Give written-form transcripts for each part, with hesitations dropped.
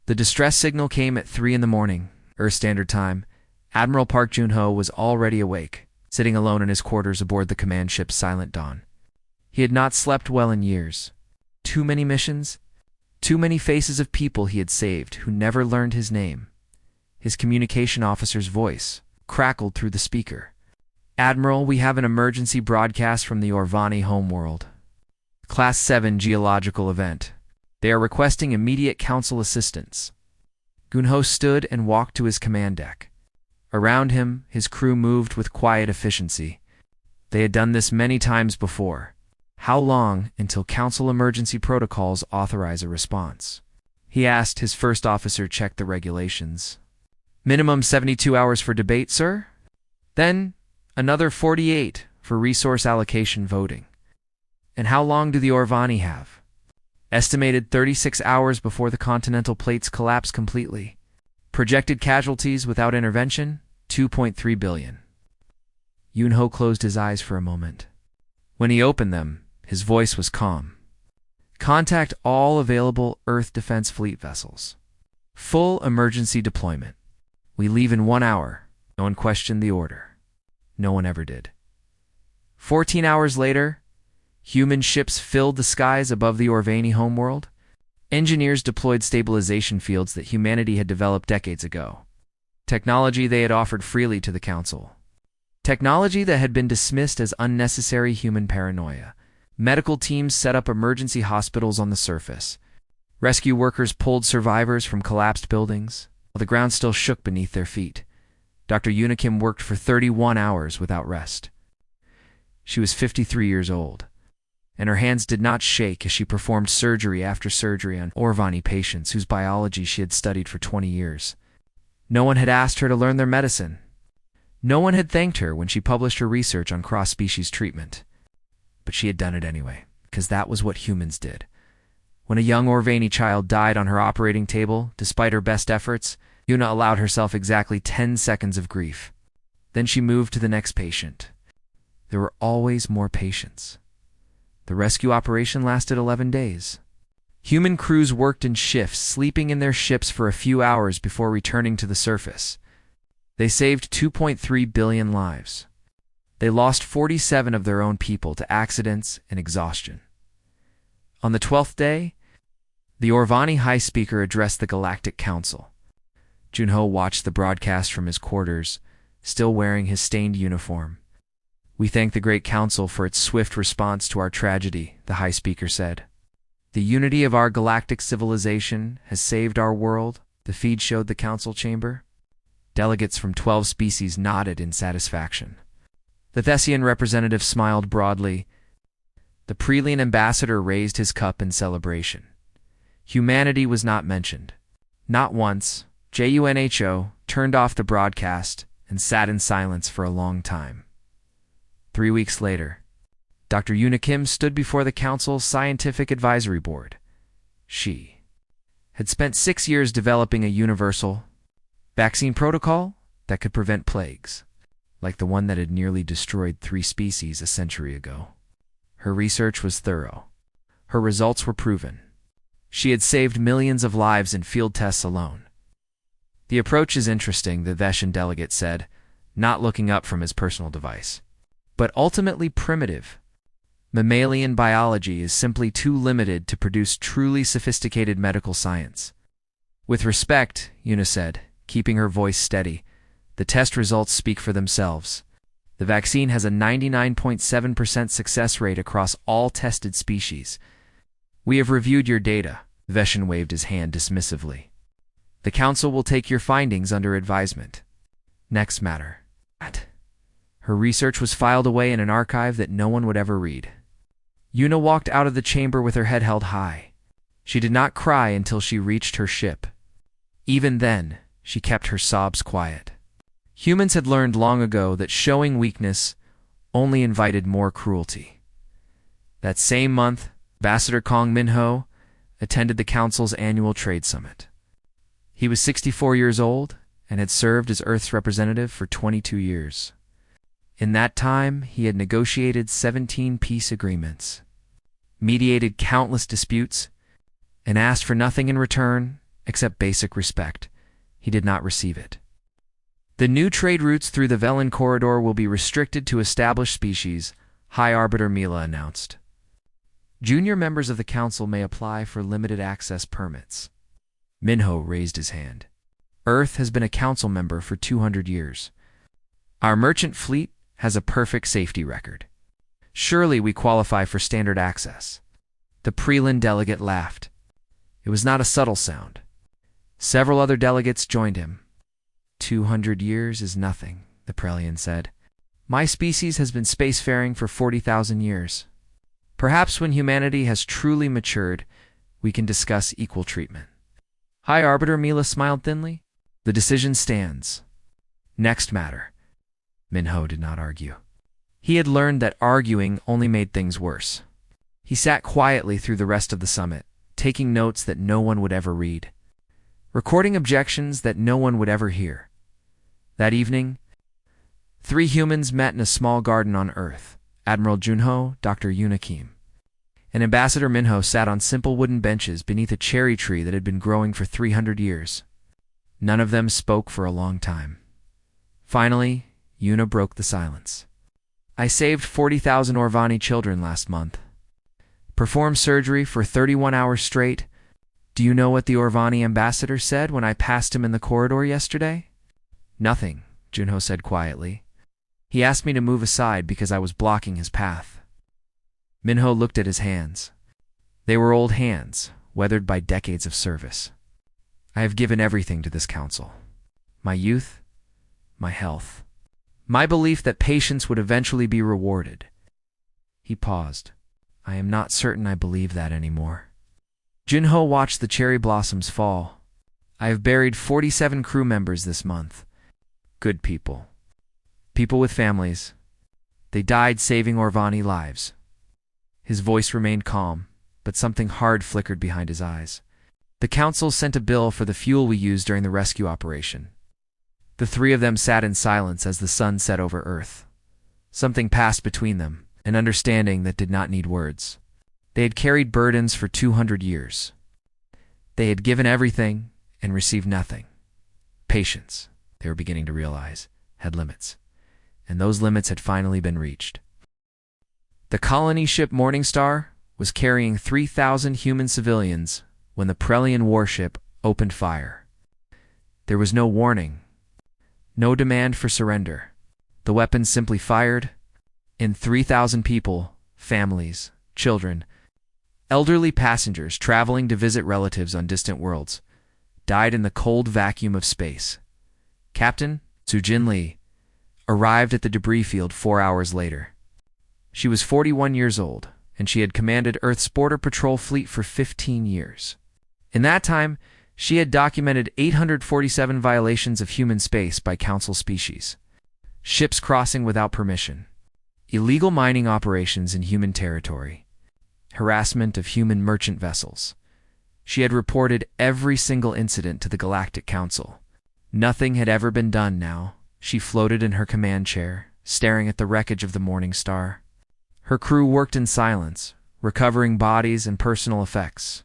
The distress signal came at 3 in the morning, Earth Standard Time. Admiral Park Jun-ho was already awake, sitting alone in his quarters aboard the command ship Silent Dawn. He had not slept well in years. Too many missions, too many faces of people he had saved who never learned his name. His communication officer's voice crackled through the speaker. "Admiral, we have an emergency broadcast from the Orvani homeworld. Class 7 geological event. They are requesting immediate council assistance." Gunho stood and walked to his command deck. Around him, his crew moved with quiet efficiency. They had done this many times before. How long until council emergency protocols authorize a response? He asked. His first officer checked the regulations. "Minimum 72 hours for debate, sir? Then another 48 for resource allocation voting." "And how long do the Orvani have?" "Estimated 36 hours before the continental plates collapse completely. Projected casualties without intervention, 2.3 billion. Yunho closed his eyes for a moment. When he opened them, his voice was calm. "Contact all available Earth Defense Fleet vessels. Full emergency deployment. We leave in 1 hour." No one questioned the order. No one ever did. 14 hours later, human ships filled the skies above the Orvani homeworld. Engineers deployed stabilization fields that humanity had developed decades ago. Technology they had offered freely to the Council. Technology that had been dismissed as unnecessary human paranoia. Medical teams set up emergency hospitals on the surface. Rescue workers pulled survivors from collapsed buildings, while the ground still shook beneath their feet. Dr. Unikim worked for 31 hours without rest. She was 53 years old, and her hands did not shake as she performed surgery after surgery on Orvani patients whose biology she had studied for 20 years. No one had asked her to learn their medicine. No one had thanked her when she published her research on cross-species treatment. But she had done it anyway, because that was what humans did. When a young Orvani child died on her operating table, despite her best efforts, Yuna allowed herself exactly 10 seconds of grief. Then she moved to the next patient. There were always more patients. The rescue operation lasted 11 days. Human crews worked in shifts, sleeping in their ships for a few hours before returning to the surface. They saved 2.3 billion lives. They lost 47 of their own people to accidents and exhaustion. On the 12th day, the Orvani High Speaker addressed the Galactic Council. Junho watched the broadcast from his quarters, still wearing his stained uniform. "We thank the Great Council for its swift response to our tragedy," the High Speaker said. "The unity of our galactic civilization has saved our world," the feed showed the council chamber. Delegates from 12 species nodded in satisfaction. The Thessian representative smiled broadly. The Prelian ambassador raised his cup in celebration. Humanity was not mentioned. Not once. JUNHO turned off the broadcast and sat in silence for a long time. 3 weeks later, Dr. Unikim stood before the Council's Scientific Advisory Board. She had spent 6 years developing a universal vaccine protocol that could prevent plagues, like the one that had nearly destroyed 3 species a century ago. Her research was thorough. Her results were proven. She had saved millions of lives in field tests alone. "The approach is interesting," the Veshan delegate said, not looking up from his personal device. "But ultimately primitive. Mammalian biology is simply too limited to produce truly sophisticated medical science." "With respect," Yuna said, keeping her voice steady, "the test results speak for themselves. The vaccine has a 99.7% success rate across all tested species. We have reviewed your data." Veshan waved his hand dismissively. "The Council will take your findings under advisement." Next matter. Her research was filed away in an archive that no one would ever read. Yuna walked out of the chamber with her head held high. She did not cry until she reached her ship. Even then, she kept her sobs quiet. Humans had learned long ago that showing weakness only invited more cruelty. That same month, Ambassador Kong Minho attended the Council's annual trade summit. He was 64 years old and had served as Earth's representative for 22 years. In that time, he had negotiated 17 peace agreements, mediated countless disputes, and asked for nothing in return except basic respect. He did not receive it. The new trade routes through the Velen corridor will be restricted to established species, High Arbiter Mila announced. Junior members of the council may apply for limited access permits. Minho raised his hand. Earth has been a council member for 200 years. Our merchant fleet has a perfect safety record. Surely we qualify for standard access. The Prelin delegate laughed. It was not a subtle sound. Several other delegates joined him. 200 years is nothing, the Prelian said. My species has been spacefaring for 40,000 years. Perhaps when humanity has truly matured, we can discuss equal treatment. High Arbiter Mila smiled thinly. The decision stands. Next matter. Minho did not argue. He had learned that arguing only made things worse. He sat quietly through the rest of the summit, taking notes that no one would ever read, recording objections that no one would ever hear. That evening, 3 humans met in a small garden on Earth. Admiral Junho, Dr. Yunakim, and Ambassador Minho sat on simple wooden benches beneath a cherry tree that had been growing for 300 years. None of them spoke for a long time. Finally, Yuna broke the silence. I saved 40,000 Orvani children last month. Performed surgery for 31 hours straight. Do you know what the Orvani ambassador said when I passed him in the corridor yesterday? Nothing, Junho said quietly. He asked me to move aside because I was blocking his path. Minho looked at his hands. They were old hands, weathered by decades of service. I have given everything to this council. My youth, my health, my belief that patience would eventually be rewarded. He paused. I am not certain I believe that anymore. Junho watched the cherry blossoms fall. I have buried 47 crew members this month. Good people. People with families. They died saving Orvani lives. His voice remained calm, but something hard flickered behind his eyes. The council sent a bill for the fuel we used during the rescue operation. The 3 of them sat in silence as the sun set over Earth. Something passed between them, an understanding that did not need words. They had carried burdens for 200 years. They had given everything and received nothing. Patience, they were beginning to realize, had limits, and those limits had finally been reached. The colony ship Morningstar was carrying 3,000 human civilians when the Prelian warship opened fire. There was no warning, no demand for surrender. The weapons simply fired, and 3,000 people, families, children, elderly passengers traveling to visit relatives on distant worlds, died in the cold vacuum of space. Captain Sujin Lee arrived at the debris field 4 hours later. She was 41 years old, and she had commanded Earth's border patrol fleet for 15 years. In that time, she had documented 847 violations of human space by Council species, ships crossing without permission, illegal mining operations in human territory, harassment of human merchant vessels. She had reported every single incident to the Galactic Council. Nothing had ever been done now. She floated in her command chair, staring at the wreckage of the Morningstar. Her crew worked in silence, recovering bodies and personal effects.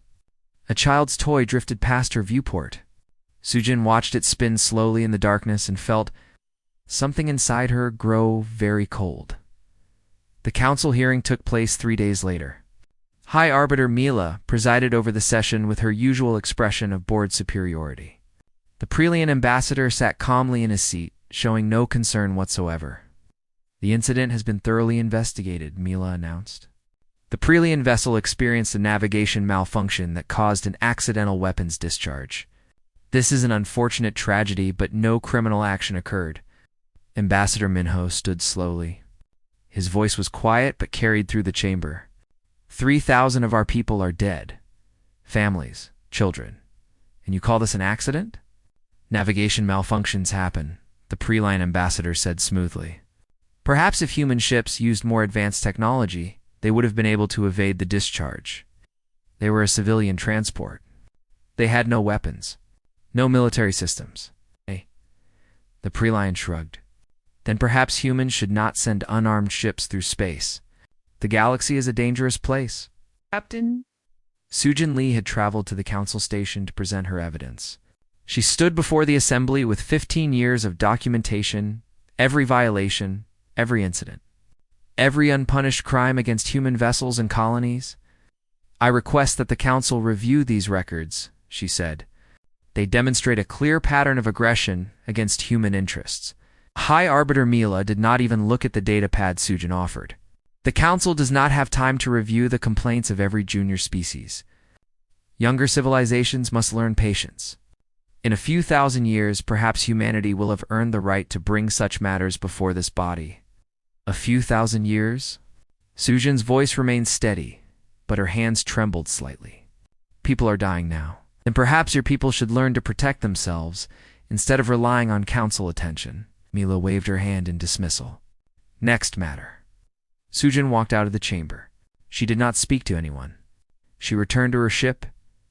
A child's toy drifted past her viewport. Sujin watched it spin slowly in the darkness and felt something inside her grow very cold. The council hearing took place 3 days later. High Arbiter Mila presided over the session with her usual expression of bored superiority. The Prelian ambassador sat calmly in his seat, showing no concern whatsoever. The incident has been thoroughly investigated, Mila announced. The Prelian vessel experienced a navigation malfunction that caused an accidental weapons discharge. This is an unfortunate tragedy, but no criminal action occurred. Ambassador Minho stood slowly. His voice was quiet but carried through the chamber. 3,000 of our people are dead. Families, children. And you call this an accident? Navigation malfunctions happen, the Prelian ambassador said smoothly. Perhaps if human ships used more advanced technology, they would have been able to evade the discharge. They were a civilian transport. They had no weapons, no military systems. The Prelian shrugged. Then perhaps humans should not send unarmed ships through space. The galaxy is a dangerous place. Captain Sujin Lee had traveled to the council station to present her evidence. She stood before the assembly with 15 years of documentation, every violation, every incident, every unpunished crime against human vessels and colonies. I request that the council review these records, she said. They demonstrate a clear pattern of aggression against human interests. High Arbiter Mila did not even look at the datapad Sujin offered. The council does not have time to review the complaints of every junior species. Younger civilizations must learn patience. In a few thousand years, perhaps humanity will have earned the right to bring such matters before this body. A few thousand years? Sujin's voice remained steady, but her hands trembled slightly. People are dying now. Then perhaps your people should learn to protect themselves instead of relying on council attention. Mila waved her hand in dismissal. Next matter. Sujin walked out of the chamber. She did not speak to anyone. She returned to her ship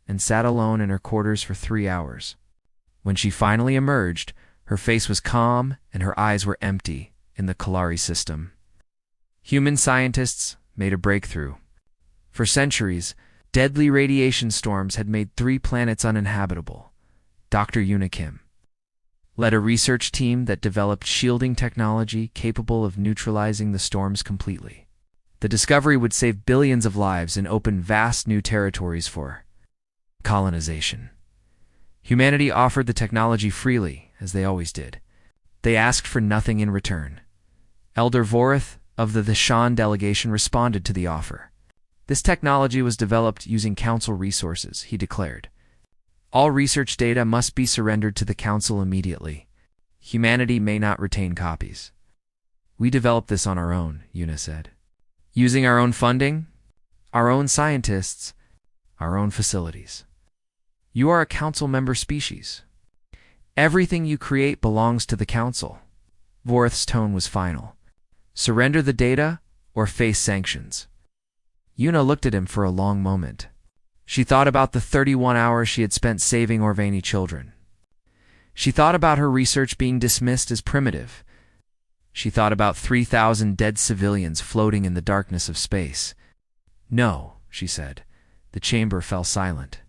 and sat alone in her quarters for 3 hours. When she finally emerged, her face was calm and her eyes were empty in the Kalari system. Human scientists made a breakthrough. For centuries, deadly radiation storms had made 3 planets uninhabitable. Dr. Yuna Kim led a research team that developed shielding technology capable of neutralizing the storms completely. The discovery would save billions of lives and open vast new territories for colonization. Humanity offered the technology freely, as they always did. They asked for nothing in return. Elder Vorith of the Shan delegation responded to the offer. This technology was developed using council resources, he declared. All research data must be surrendered to the council immediately. Humanity may not retain copies. We developed this on our own, Yuna said. Using our own funding, our own scientists, our own facilities. You are a council member species. Everything you create belongs to the council. Vorith's tone was final. Surrender the data or face sanctions. Yuna looked at him for a long moment. She thought about the 31 hours she had spent saving Orvani children. She thought about her research being dismissed as primitive. She thought about 3,000 dead civilians floating in the darkness of space. No, she said. The chamber fell silent.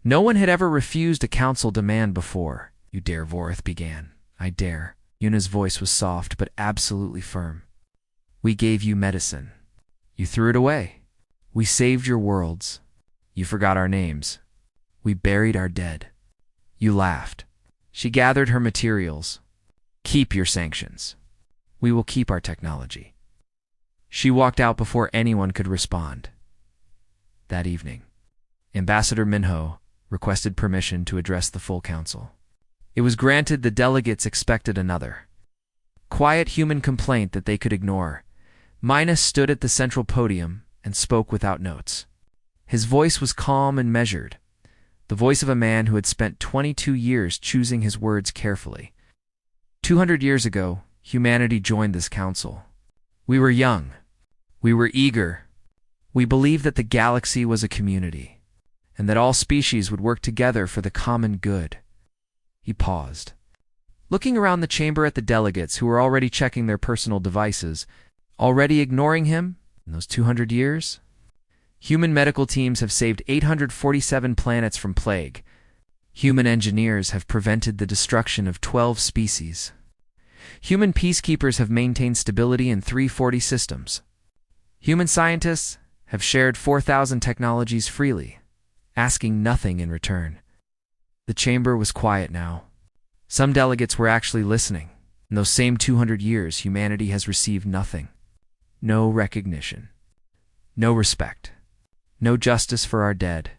No one had ever refused a council demand before. You dare, Vorith began. I dare. Yuna's voice was soft but absolutely firm. We gave you medicine. You threw it away. We saved your worlds. You forgot our names. We buried our dead. You laughed. She gathered her materials. Keep your sanctions. We will keep our technology. She walked out before anyone could respond. That evening, Ambassador Minho requested permission to address the full council. It was granted. The delegates expected another quiet human complaint that they could ignore. Minas stood at the central podium and spoke without notes. His voice was calm and measured, the voice of a man who had spent 22 years choosing his words carefully. 200 years ago, humanity joined this council. We were young. We were eager. We believed that the galaxy was a community, and that all species would work together for the common good. He paused, looking around the chamber at the delegates who were already checking their personal devices, already ignoring him in those 200 years. Human medical teams have saved 847 planets from plague. Human engineers have prevented the destruction of 12 species. Human peacekeepers have maintained stability in 340 systems. Human scientists have shared 4,000 technologies freely, asking nothing in return. The chamber was quiet now. Some delegates were actually listening. In those same 200 years, humanity has received nothing. No recognition. No respect. No justice for our dead.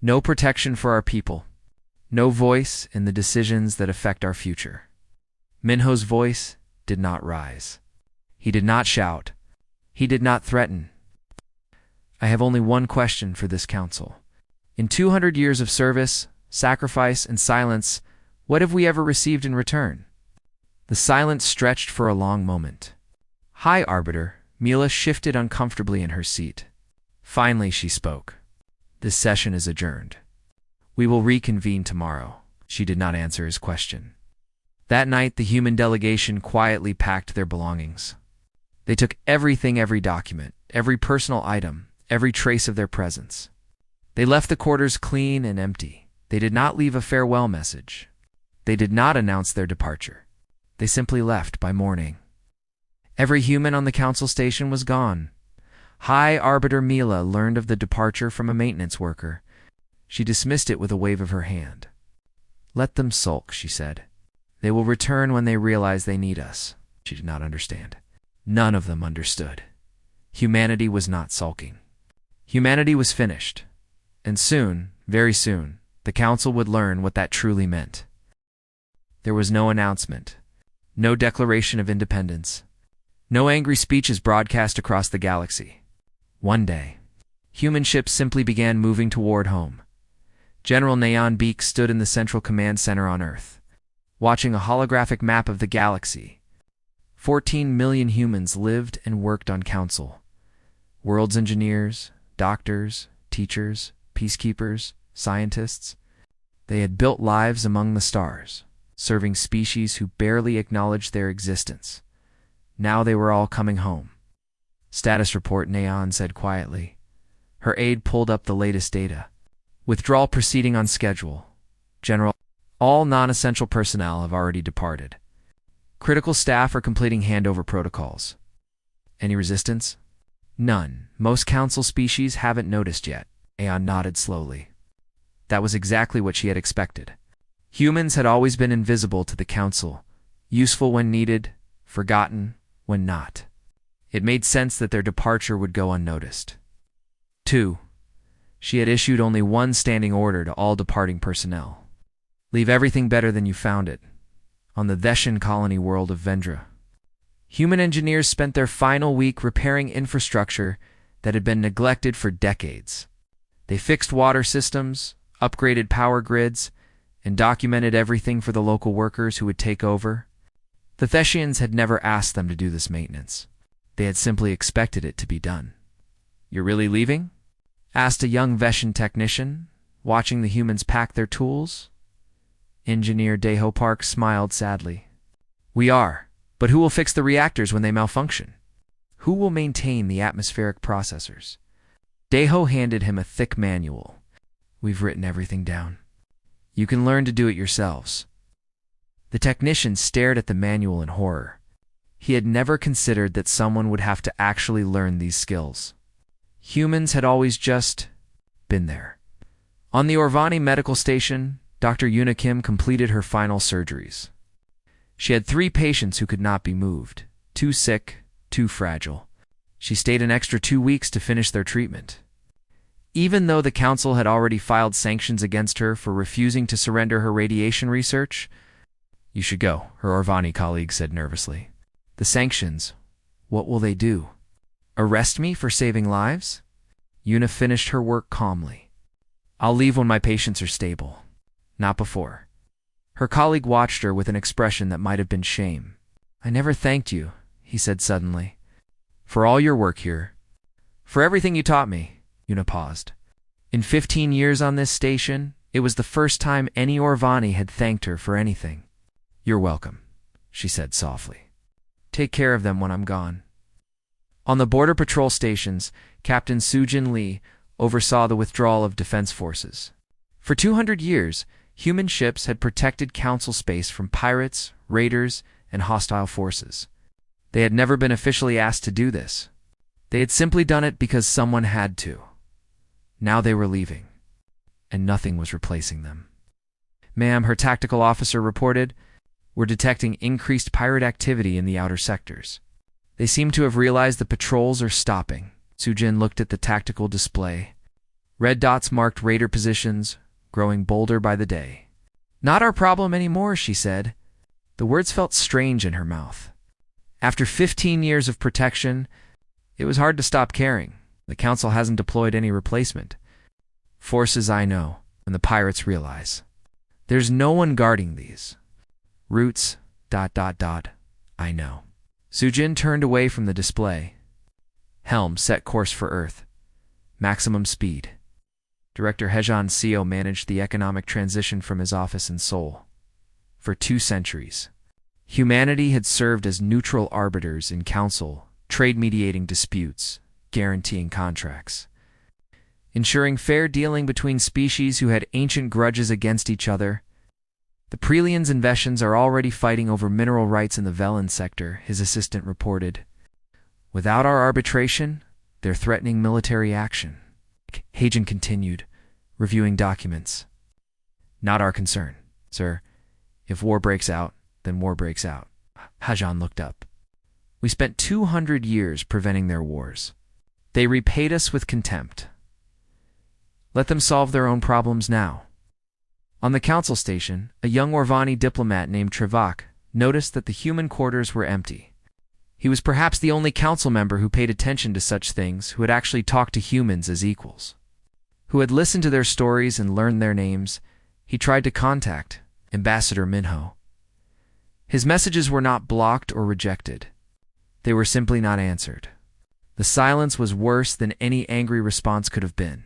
No protection for our people. No voice in the decisions that affect our future. Minho's voice did not rise. He did not shout. He did not threaten. I have only one question for this council. In 200 years of service, sacrifice, and silence, what have we ever received in return? The silence stretched for a long moment. High Arbiter, Mila shifted uncomfortably in her seat. Finally, she spoke. This session is adjourned. We will reconvene tomorrow. She did not answer his question. That night, the human delegation quietly packed their belongings. They took everything, every document, every personal item, every trace of their presence. They left the quarters clean and empty. They did not leave a farewell message. They did not announce their departure. They simply left by morning. Every human on the council station was gone. High Arbiter Mila learned of the departure from a maintenance worker. She dismissed it with a wave of her hand. "Let them sulk," she said. "They will return when they realize they need us." She did not understand. None of them understood. Humanity was not sulking. Humanity was finished. And soon, very soon, the council would learn what that truly meant. There was no announcement, no declaration of independence, no angry speeches broadcast across the galaxy. One day, human ships simply began moving toward home. General Neon Beak stood in the central command center on Earth, watching a holographic map of the galaxy. 14 million humans lived and worked on Council. World's engineers, doctors, teachers, peacekeepers, scientists. They had built lives among the stars, serving species who barely acknowledged their existence. Now they were all coming home. "Status report," Neon said quietly. Her aide pulled up the latest data. "Withdrawal proceeding on schedule. General, all non-essential personnel have already departed. Critical staff are completing handover protocols." "Any resistance?" "None. Most council species haven't noticed yet." Aeon nodded slowly. That was exactly what she had expected. Humans had always been invisible to the council, useful when needed, forgotten when not. It made sense that their departure would go unnoticed. 2. She had issued only one standing order to all departing personnel. "Leave everything better than you found it," on the Theshan colony world of Vendra. Human engineers spent their final week repairing infrastructure that had been neglected for decades. They fixed water systems, upgraded power grids, and documented everything for the local workers who would take over. The Theshians had never asked them to do this maintenance. They had simply expected it to be done. "You're really leaving?" asked a young Veshan technician, watching the humans pack their tools. Engineer Deho Park smiled sadly. "We are, but who will fix the reactors when they malfunction? Who will maintain the atmospheric processors?" Deho handed him a thick manual. "We've written everything down. You can learn to do it yourselves." The technician stared at the manual in horror. He had never considered that someone would have to actually learn these skills. Humans had always just been there. On the Orvani medical station, Dr. Yuna Kim completed her final surgeries. She had 3 patients who could not be moved, too sick, too fragile. She stayed an extra 2 weeks to finish their treatment. Even though the council had already filed sanctions against her for refusing to surrender her radiation research, "You should go," her Orvani colleague said nervously. "The sanctions, what will they do? Arrest me for saving lives?" Yuna finished her work calmly. "I'll leave when my patients are stable. Not before." Her colleague watched her with an expression that might have been shame. "I never thanked you," he said suddenly, "for all your work here. For everything you taught me." Yuna paused. In 15 years on this station, it was the first time any Orvani had thanked her for anything. "You're welcome," she said softly. "Take care of them when I'm gone." On the border patrol stations, Captain Sujin Lee oversaw the withdrawal of defense forces. For 200 years, human ships had protected council space from pirates, raiders, and hostile forces. They had never been officially asked to do this. They had simply done it because someone had to. Now they were leaving, and nothing was replacing them. "Ma'am," her tactical officer reported, "we're detecting increased pirate activity in the outer sectors. They seem to have realized the patrols are stopping." Sujin looked at the tactical display. Red dots marked raider positions, growing bolder by the day. "Not our problem anymore," she said. The words felt strange in her mouth. After 15 years of protection, it was hard to stop caring. The council hasn't deployed any replacement. Forces I know, and the pirates realize. There's no one guarding these. Routes, ... I know. Sujin turned away from the display. Helm set course for Earth. Maximum speed. Director Hejan Seo managed the economic transition from his office in Seoul. For 2 centuries, humanity had served as neutral arbiters in council, trade-mediating disputes, guaranteeing contracts. ensuring fair dealing between species who had ancient grudges against each other. The Prelians and Veshans are already fighting over mineral rights in the Velen sector, his assistant reported. Without our arbitration, they're threatening military action. Hajan continued, reviewing documents. Not our concern, sir. If war breaks out, then war breaks out. Hajan looked up. We spent 200 years preventing their wars. They repaid us with contempt. Let them solve their own problems now. On the council station, a young Orvani diplomat named Trevak noticed that the human quarters were empty. He was perhaps the only council member who paid attention to such things, who had actually talked to humans as equals, who had listened to their stories and learned their names. He tried to contact Ambassador Minho. His messages were not blocked or rejected. They were simply not answered. The silence was worse than any angry response could have been.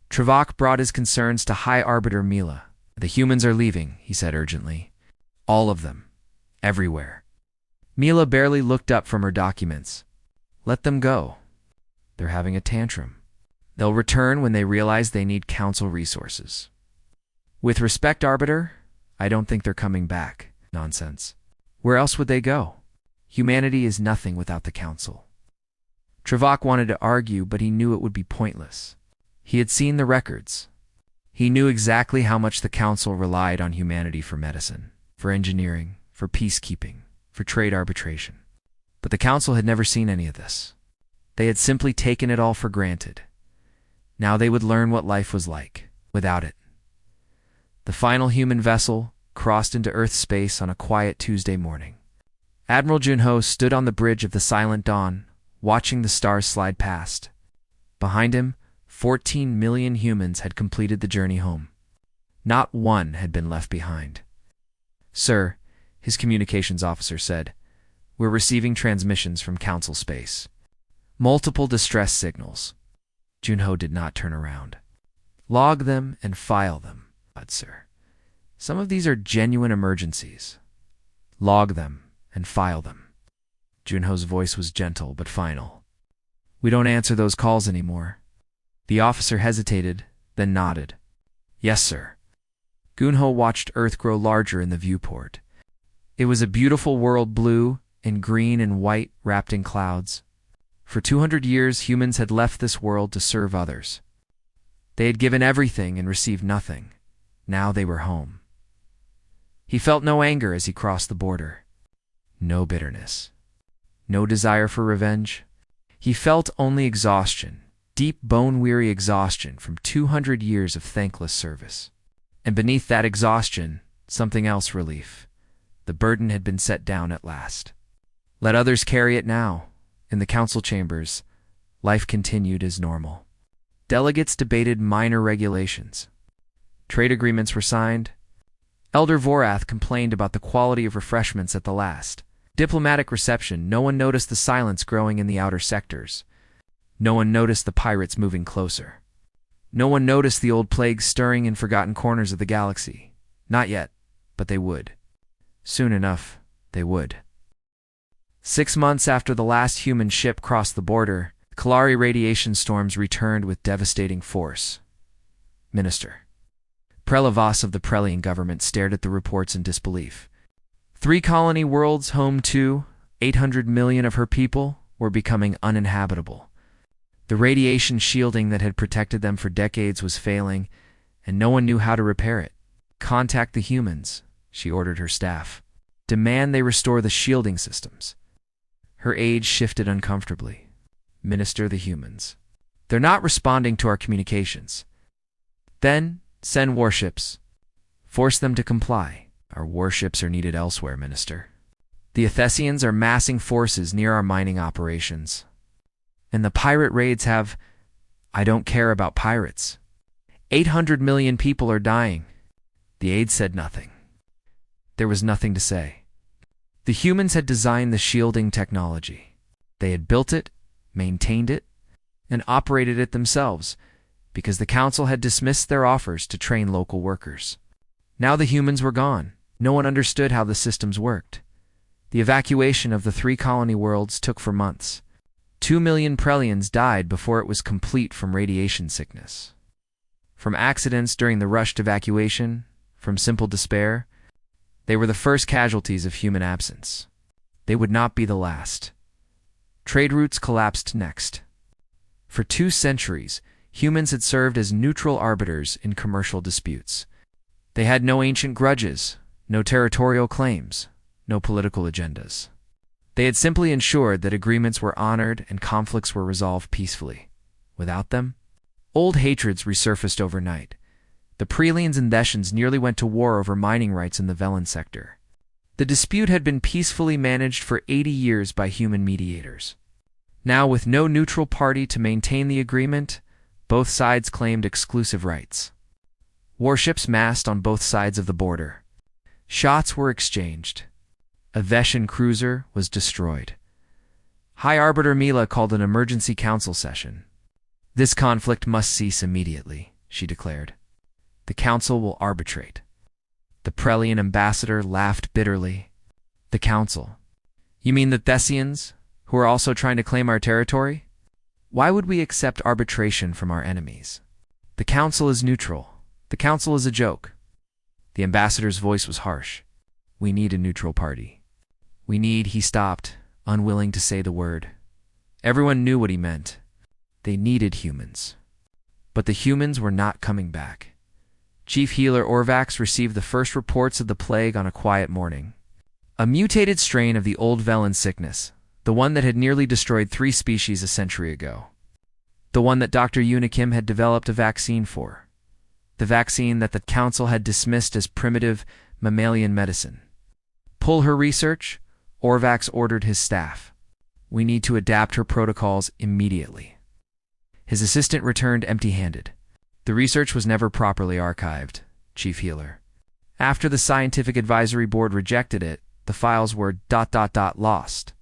Trevak brought his concerns to High Arbiter Mila. The humans are leaving, he said urgently. All of them. Everywhere. Mila barely looked up from her documents. Let them go. They're having a tantrum. They'll return when they realize they need council resources. With respect, Arbiter, I don't think they're coming back. Nonsense. Where else would they go? Humanity is nothing without the council. Trevak wanted to argue, but he knew it would be pointless. He had seen the records. He knew exactly how much the council relied on humanity for medicine, for engineering, for peacekeeping, for trade arbitration. But the council had never seen any of this. They had simply taken it all for granted. Now they would learn what life was like without it. The final human vessel crossed into Earth space on a quiet Tuesday morning. Admiral Junho stood on the bridge of the Silent Dawn, watching the stars slide past. Behind him, 14 million humans had completed the journey home. Not one had been left behind. Sir, his communications officer said, we're receiving transmissions from Council space. Multiple distress signals. Junho did not turn around. Log them and file them, sir. Some of these are genuine emergencies. Log them and file them. Junho's voice was gentle but final. We don't answer those calls anymore. The officer hesitated, then nodded. Yes, sir. Gunho watched Earth grow larger in the viewport. It was a beautiful world, blue and green and white, wrapped in clouds. For 200 years, humans had left this world to serve others. They had given everything and received nothing. Now they were home. He felt no anger as he crossed the border. No bitterness. No desire for revenge. He felt only exhaustion, deep bone-weary exhaustion from 200 years of thankless service. And beneath that exhaustion, something else, relief. The burden had been set down at last. Let others carry it now. In the council chambers, life continued as normal. Delegates debated minor regulations. Trade agreements were signed. Elder Vorath complained about the quality of refreshments at the last diplomatic reception. No one noticed the silence growing in the outer sectors. No one noticed the pirates moving closer. No one noticed the old plagues stirring in forgotten corners of the galaxy. Not yet, but they would. Soon enough, they would. 6 months after the last human ship crossed the border, Kalari radiation storms returned with devastating force. Minister. Prelavas of the Prelian government stared at the reports in disbelief. 3 colony worlds home to 800 million of her people were becoming uninhabitable. The radiation shielding that had protected them for decades was failing, and no one knew how to repair it. Contact the humans, she ordered her staff. Demand they restore the shielding systems. Her age shifted uncomfortably. Minister the humans. They're not responding to our communications. Then, send warships. Force them to comply. Our warships are needed elsewhere, Minister. The Athesians are massing forces near our mining operations. And the pirate raids have... I don't care about pirates. 800 million people are dying. The aide said nothing. There was nothing to say. The humans had designed the shielding technology. They had built it, maintained it, and operated it themselves, because the council had dismissed their offers to train local workers. Now the humans were gone. No one understood how the systems worked. The evacuation of the 3 colony worlds took for months. 2 million Prelians died before it was complete from radiation sickness. From accidents during the rushed evacuation, from simple despair, they were the first casualties of human absence. They would not be the last. Trade routes collapsed next. For 2 centuries, humans had served as neutral arbiters in commercial disputes. They had no ancient grudges, no territorial claims, no political agendas. They had simply ensured that agreements were honored and conflicts were resolved peacefully. Without them, old hatreds resurfaced overnight. The Prelians and Thessians nearly went to war over mining rights in the Velen sector. The dispute had been peacefully managed for 80 years by human mediators. Now, with no neutral party to maintain the agreement, both sides claimed exclusive rights. Warships massed on both sides of the border. Shots were exchanged. A Thessian cruiser was destroyed. High Arbiter Mila called an emergency council session. "This conflict must cease immediately," she declared. "The council will arbitrate." The Prelian ambassador laughed bitterly. "The council? You mean the Thessians, who are also trying to claim our territory? Why would we accept arbitration from our enemies? The council is neutral. The council is a joke." The ambassador's voice was harsh. "We need a neutral party. We need—" He stopped, unwilling to say the word. Everyone knew what he meant. They needed humans. But the humans were not coming back. Chief Healer Orvax received the first reports of the plague on a quiet morning. A mutated strain of the old Velen sickness, the one that had nearly destroyed 3 species a century ago. The one that Dr. Unikim had developed a vaccine for. The vaccine that the council had dismissed as primitive mammalian medicine. "Pull her research," Orvax ordered his staff. "We need to adapt her protocols immediately." His assistant returned empty-handed. "The research was never properly archived, Chief Healer. After the Scientific Advisory Board rejected it, the files were ... lost."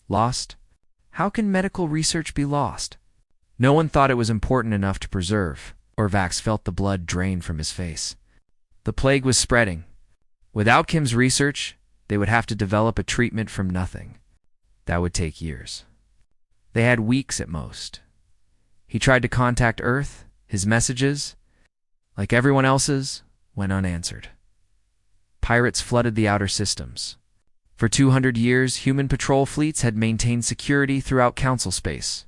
Lost? How can medical research be lost? No one thought it was important enough to preserve. Orvax felt the blood drain from his face. The plague was spreading. Without Kim's research, they would have to develop a treatment from nothing. That would take years. They had weeks at most. He tried to contact Earth. His messages, like everyone else's, went unanswered. Pirates flooded the outer systems. For 200 years, human patrol fleets had maintained security throughout council space.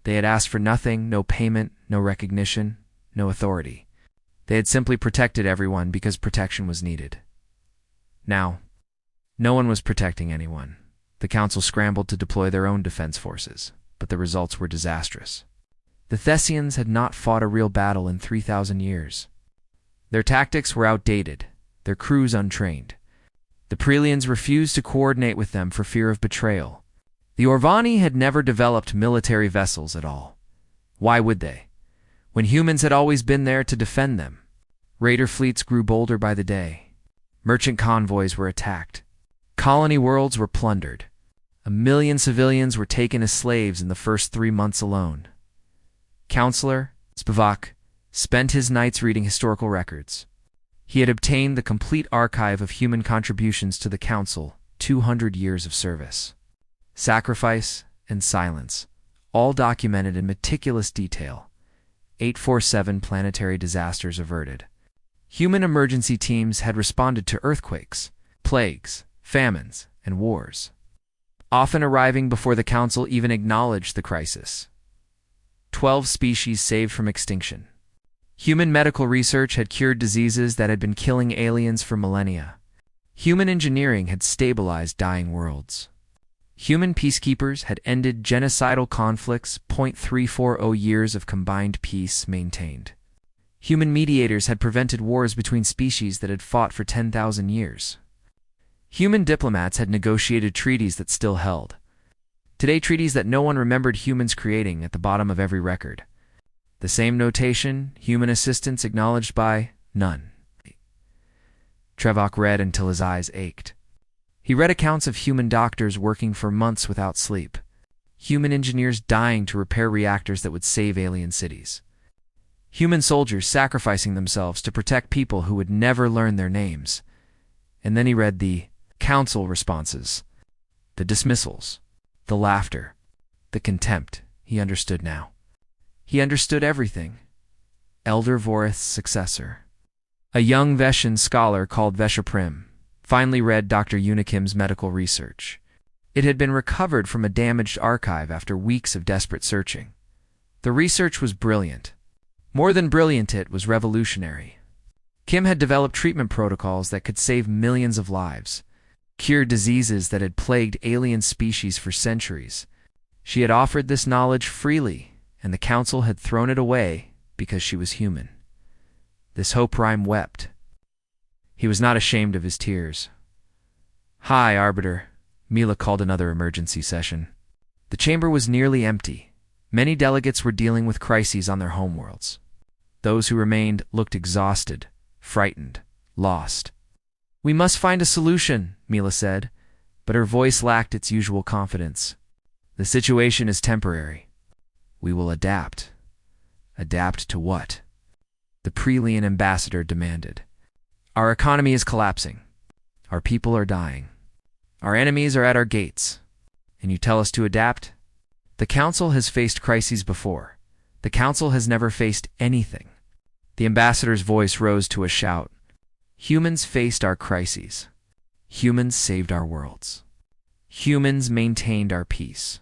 They had asked for nothing, no payment, no recognition, no authority. They had simply protected everyone because protection was needed. Now, no one was protecting anyone. The council scrambled to deploy their own defense forces, but the results were disastrous. The Thessians had not fought a real battle in 3,000 years. Their tactics were outdated, their crews untrained. The Prelians refused to coordinate with them for fear of betrayal. The Orvani had never developed military vessels at all. Why would they, when humans had always been there to defend them? Raider fleets grew bolder by the day. Merchant convoys were attacked. Colony worlds were plundered. 1 million civilians were taken as slaves in the first 3 months alone. Counselor Spivak spent his nights reading historical records. He had obtained the complete archive of human contributions to the Council, 200 years of service. Sacrifice and silence, all documented in meticulous detail. 847 planetary disasters averted. Human emergency teams had responded to earthquakes, plagues, famines, and wars, often arriving before the Council even acknowledged the crisis. 12 species saved from extinction. Human medical research had cured diseases that had been killing aliens for millennia. Human engineering had stabilized dying worlds. Human peacekeepers had ended genocidal conflicts. 340 years of combined peace maintained. Human mediators had prevented wars between species that had fought for 10,000 years. Human diplomats had negotiated treaties that still held. Today, treaties that no one remembered humans creating at the bottom of every record. The same notation, human assistance acknowledged by none. Trevok read until his eyes ached. He read accounts of human doctors working for months without sleep. Human engineers dying to repair reactors that would save alien cities. Human soldiers sacrificing themselves to protect people who would never learn their names. And then he read the council responses, the dismissals, the laughter, The contempt. He understood now. He understood everything. Elder Vorith's successor. A young Veshan scholar called Veshaprim finally read Dr. Unikim's medical research. It had been recovered from a damaged archive after weeks of desperate searching. The research was brilliant. More than brilliant, it was revolutionary. Kim had developed treatment protocols that could save millions of lives, cure diseases that had plagued alien species for centuries. She had offered this knowledge freely, and the Council had thrown it away because she was human. This hope rhyme wept. He was not ashamed of his tears. "Hi, Arbiter," Mila called another emergency session. The chamber was nearly empty. Many delegates were dealing with crises on their homeworlds. Those who remained looked exhausted, frightened, lost. "We must find a solution," Mila said, but her voice lacked its usual confidence. "The situation is temporary. We will adapt." Adapt to what? The Prelian ambassador demanded. "Our economy is collapsing. Our people are dying. Our enemies are at our gates. And you tell us to adapt? The Council has faced crises before. The Council has never faced anything." The ambassador's voice rose to a shout. "Humans faced our crises. Humans saved our worlds. Humans maintained our peace.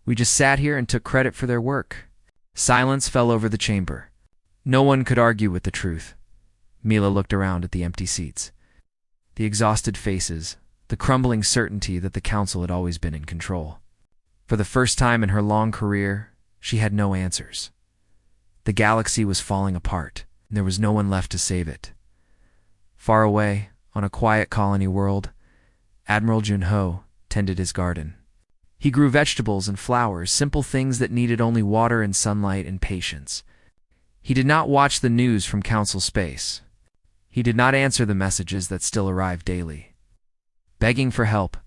We just sat here and took credit for their work." Silence fell over the chamber. No one could argue with the truth. Mila looked around at the empty seats, the exhausted faces, the crumbling certainty that the Council had always been in control. For the first time in her long career, she had no answers. The galaxy was falling apart, and there was no one left to save it. Far away, on a quiet colony world, Admiral Junho tended his garden. He grew vegetables and flowers, simple things that needed only water and sunlight and patience. He did not watch the news from Council space. He did not answer the messages that still arrived daily. Begging for help,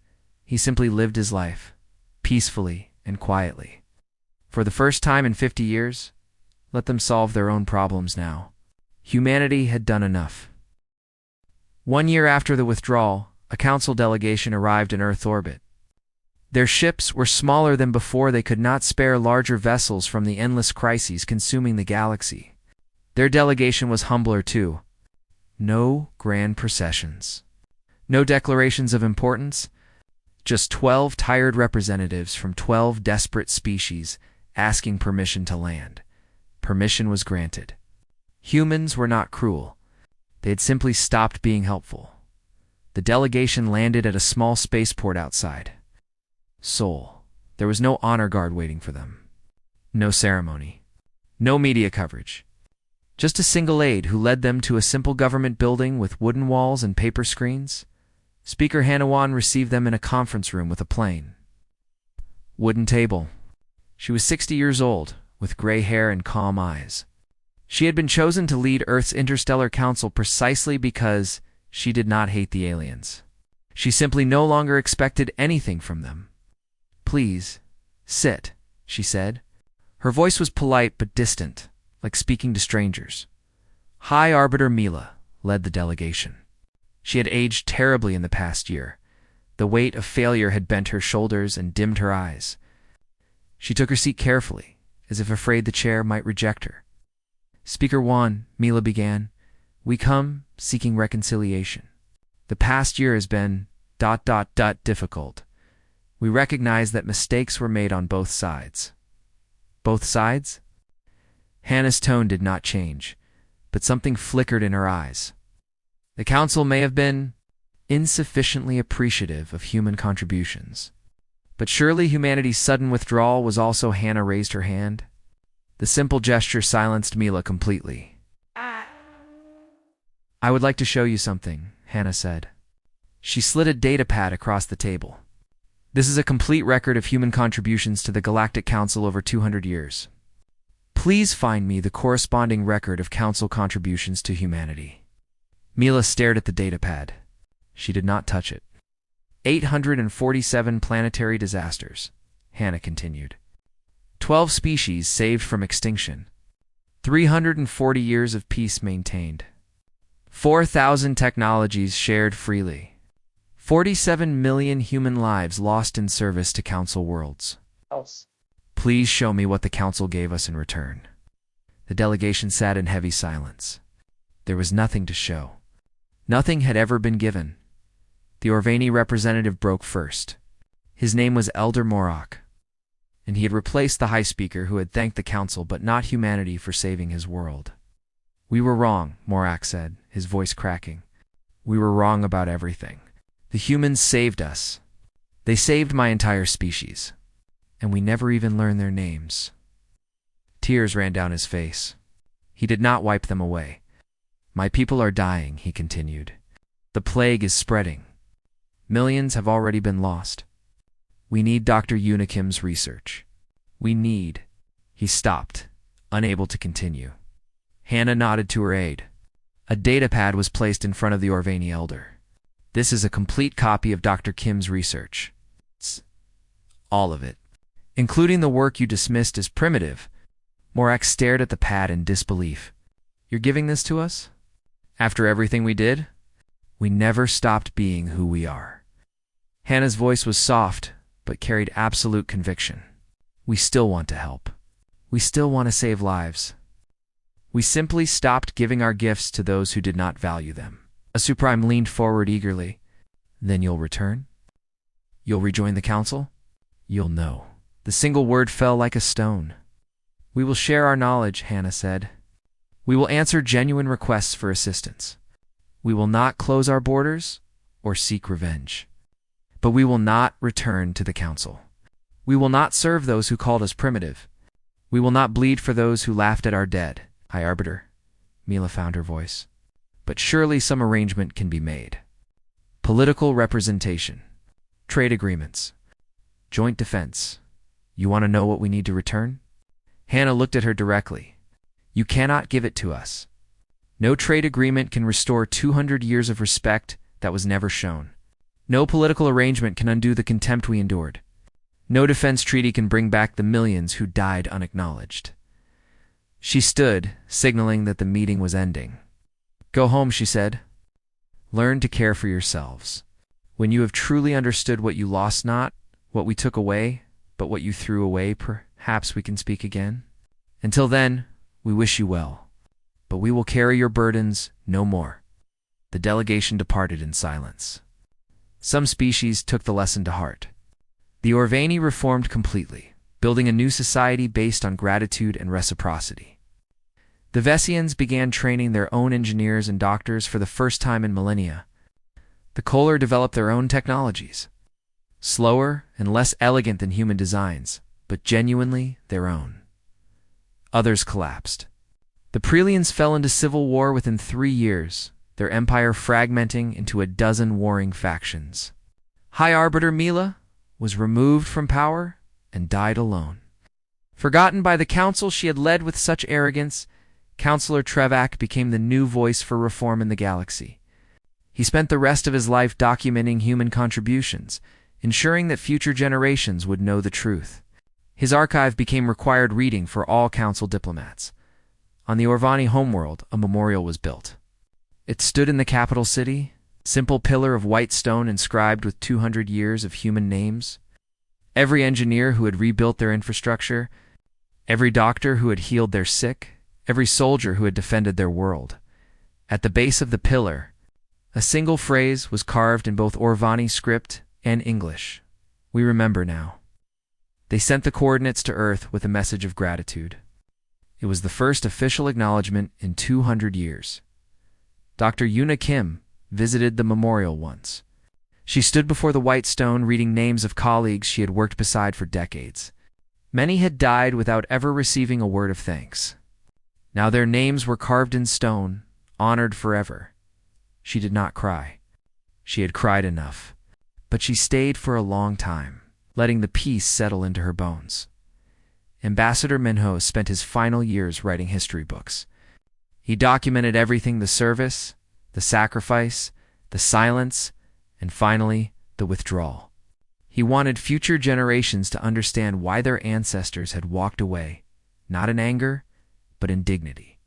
he simply lived his life, peacefully and quietly. For the first time in 50 years, let them solve their own problems now. Humanity had done enough. 1 year after the withdrawal, a Council delegation arrived in Earth orbit. Their ships were smaller than before. They could not spare larger vessels from the endless crises consuming the galaxy. Their delegation was humbler too. No grand processions. No declarations of importance. Just 12 tired representatives from 12 desperate species asking permission to land. Permission was granted. Humans were not cruel. They had simply stopped being helpful. The delegation landed at a small spaceport outside Seoul. There was no honor guard waiting for them. No ceremony. No media coverage. Just a single aide who led them to a simple government building with wooden walls and paper screens. Speaker Hanawan received them in a conference room with a plain wooden table. She was 60 years old, with gray hair and calm eyes. She had been chosen to lead Earth's Interstellar Council precisely because she did not hate the aliens. She simply no longer expected anything from them. "Please, sit," she said. Her voice was polite but distant, like speaking to strangers. High Arbiter Mila led the delegation. She had aged terribly in the past year. The weight of failure had bent her shoulders and dimmed her eyes. She took her seat carefully, as if afraid the chair might reject her. "Speaker Wan," Mila began, "we come seeking reconciliation. The past year has been ... difficult. We recognize that mistakes were made on both sides." "Both sides?" Hannah's tone did not change, but something flickered in her eyes. "The Council may have been insufficiently appreciative of human contributions. But surely humanity's sudden withdrawal was also..." Hannah raised her hand. The simple gesture silenced Mila completely. "I would like to show you something," Hannah said. She slid a datapad across the table. "This is a complete record of human contributions to the Galactic Council over 200 years. Please find me the corresponding record of Council contributions to humanity." Mila stared at the datapad. She did not touch it. 847 planetary disasters, Hannah continued. 12 species saved from extinction. 340 years of peace maintained. 4,000 technologies shared freely. 47 million human lives lost in service to Council worlds. Please show me what the council gave us in return. The delegation sat in heavy silence. There was nothing to show. Nothing had ever been given. The Orvani representative broke first. His name was Elder Morok, and he had replaced the High Speaker who had thanked the council but not humanity for saving his world. We were wrong, Morok said, his voice cracking. We were wrong about everything. The humans saved us. They saved my entire species. And we never even learned their names. Tears ran down his face. He did not wipe them away. My people are dying, he continued. The plague is spreading. Millions have already been lost. We need Dr. Unikim's research. We need... He stopped, unable to continue. Hannah nodded to her aide. A datapad was placed in front of the Orvani elder. This is a complete copy of Dr. Kim's research. All of it. Including the work you dismissed as primitive. Morak stared at the pad in disbelief. You're giving this to us? After everything we did? We never stopped being who we are. Hannah's voice was soft, but carried absolute conviction. We still want to help. We still want to save lives. We simply stopped giving our gifts to those who did not value them. A Supreme leaned forward eagerly. Then you'll return? You'll rejoin the council? You'll know. The single word fell like a stone. We will share our knowledge, Hannah said. We will answer genuine requests for assistance. We will not close our borders or seek revenge. But we will not return to the council. We will not serve those who called us primitive. We will not bleed for those who laughed at our dead. High Arbiter, Mila found her voice. But surely some arrangement can be made. Political representation. Trade agreements. Joint defense. You want to know what we need to return? Hannah looked at her directly. You cannot give it to us. No trade agreement can restore 200 years of respect that was never shown. No political arrangement can undo the contempt we endured. No defense treaty can bring back the millions who died unacknowledged. She stood, signaling that the meeting was ending. Go home, she said. Learn to care for yourselves. When you have truly understood what you lost not, what we took away, but what you threw away, perhaps we can speak again. Until then, we wish you well. But we will carry your burdens no more. The delegation departed in silence. Some species took the lesson to heart. The Orvani reformed completely, building a new society based on gratitude and reciprocity. The Vesians began training their own engineers and doctors for the first time in millennia. The Kohler developed their own technologies, slower and less elegant than human designs, but genuinely their own. Others collapsed. The Prelians fell into civil war within 3 years, their empire fragmenting into a dozen warring factions. High Arbiter Mila was removed from power and died alone. Forgotten by the council she had led with such arrogance, Counselor Trevak became the new voice for reform in the galaxy. He spent the rest of his life documenting human contributions, ensuring that future generations would know the truth. His archive became required reading for all council diplomats. On the Orvani homeworld, a memorial was built. It stood in the capital city, simple pillar of white stone inscribed with 200 years of human names. Every engineer who had rebuilt their infrastructure, every doctor who had healed their sick, every soldier who had defended their world. At the base of the pillar, a single phrase was carved in both Orvani script and English. We remember now. They sent the coordinates to Earth with a message of gratitude. It was the first official acknowledgement in 200 years. Dr. Una Kim visited the memorial once. She stood before the white stone reading names of colleagues she had worked beside for decades. Many had died without ever receiving a word of thanks. Now their names were carved in stone, honored forever. She did not cry. She had cried enough. But she stayed for a long time, letting the peace settle into her bones. Ambassador Minho spent his final years writing history books. He documented everything: the service, the sacrifice, the silence, and finally, the withdrawal. He wanted future generations to understand why their ancestors had walked away, not in anger, but in dignity.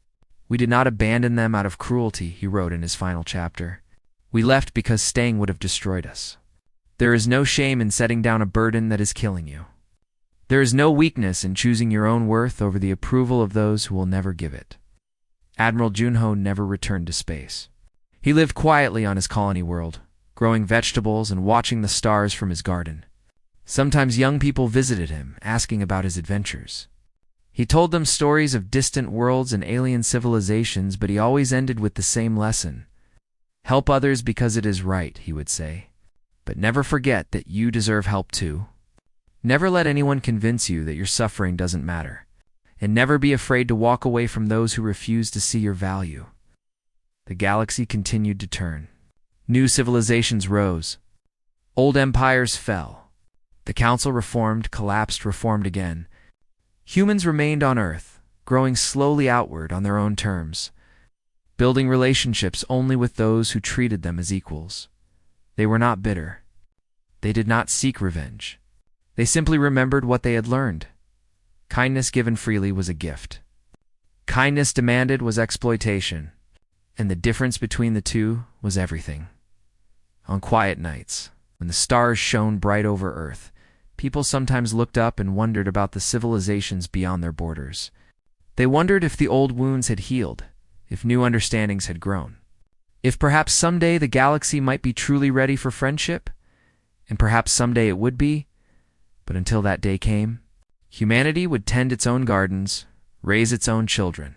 We did not abandon them out of cruelty, he wrote in his final chapter. We left because staying would have destroyed us. There is no shame in setting down a burden that is killing you. There is no weakness in choosing your own worth over the approval of those who will never give it. Admiral Junho never returned to space. He lived quietly on his colony world, growing vegetables and watching the stars from his garden. Sometimes young people visited him, asking about his adventures. He told them stories of distant worlds and alien civilizations, but he always ended with the same lesson. Help others because it is right, he would say. But never forget that you deserve help too. Never let anyone convince you that your suffering doesn't matter. And never be afraid to walk away from those who refuse to see your value. The galaxy continued to turn. New civilizations rose. Old empires fell. The council reformed, collapsed, reformed again. Humans remained on Earth, growing slowly outward on their own terms, building relationships only with those who treated them as equals. They were not bitter. They did not seek revenge. They simply remembered what they had learned. Kindness given freely was a gift. Kindness demanded was exploitation, and the difference between the two was everything. On quiet nights, when the stars shone bright over Earth, people sometimes looked up and wondered about the civilizations beyond their borders. They wondered if the old wounds had healed, if new understandings had grown, if perhaps someday the galaxy might be truly ready for friendship, and perhaps someday it would be, but until that day came, humanity would tend its own gardens, raise its own children,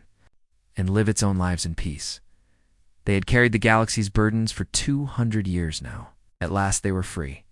and live its own lives in peace. They had carried the galaxy's burdens for 200 years now. At last they were free.